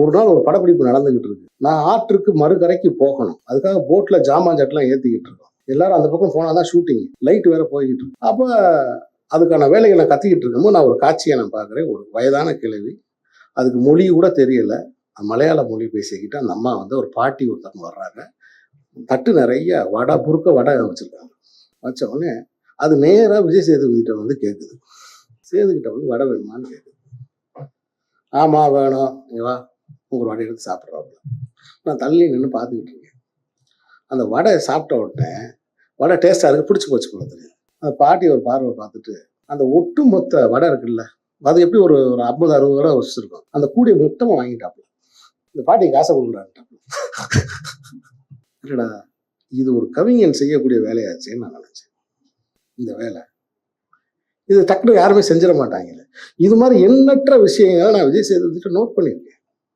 ஒரு நாள் ஒரு படப்பிடிப்பு நடந்துகிட்டு இருக்கு. நான் ஆற்றுக்கு மறுகரைக்கு போகணும். அதுக்காக போட்ல ஜாமான் ஜட்லாம் ஏத்திக்கிட்டு இருக்கோம். எல்லாரும் அந்த பக்கம் போனாதான் ஷூட்டிங். லைட் வேற போய்கிட்டு இருக்கு. அப்ப அதுக்கான வேலைகளை கத்திக்கிட்டு இருக்கும்போது நான் ஒரு காட்சியை நான் பார்க்குறேன். ஒரு வயதான கிழவி, அதுக்கு மொழி கூட தெரியல, மலையாள மொழி பேசிக்கிட்டு அந்த அம்மா வந்து ஒரு பாட்டி ஒருத்தவங்க வர்றாங்க. தட்டு நிறைய வடை, புறுக்க வடை வச்சிருக்காங்க. வச்ச உடனே அது நேரா விஜய் சேதுபதிட்ட வந்து கேட்குது. சேதுகிட்ட வந்து வடை வேணுமான்னு கேட்குது. ஆமா வேணும், நீ வா, ஒரு வடை எடுத்து சாப்பிட்றாப்புல. நான் தள்ளி நின்று பார்த்துக்கிட்டு இருக்கேன். அந்த வடை சாப்பிட்ட உடனே வடை டேஸ்டா இருக்கு, பிடிச்சி போச்சு போல தெரியுது. அந்த பாட்டி ஒரு பார்வை பார்த்துட்டு அந்த ஒட்டு மொத்த வடை இருக்குல்ல, அது எப்படி ஒரு 50-60 வடை வச்சிருக்கோம், அந்த கூடிய மொத்தமா வாங்கிட்டாப்புல. இந்த பாட்டி காசை கொடுக்குறான்ட்டாப்புல. இல்லடா, இது ஒரு கவிஞன் செய்யக்கூடிய வேலையாச்சேன்னு நான் நினைச்சேன். இந்த வேலை இது டக்குனு யாருமே செஞ்சிட மாட்டாங்கல்ல. இது மாதிரி எண்ணற்ற விஷயங்களை நான் விஜய் சேதுபதிட்ட நோட் பண்ணியிருக்கேன்.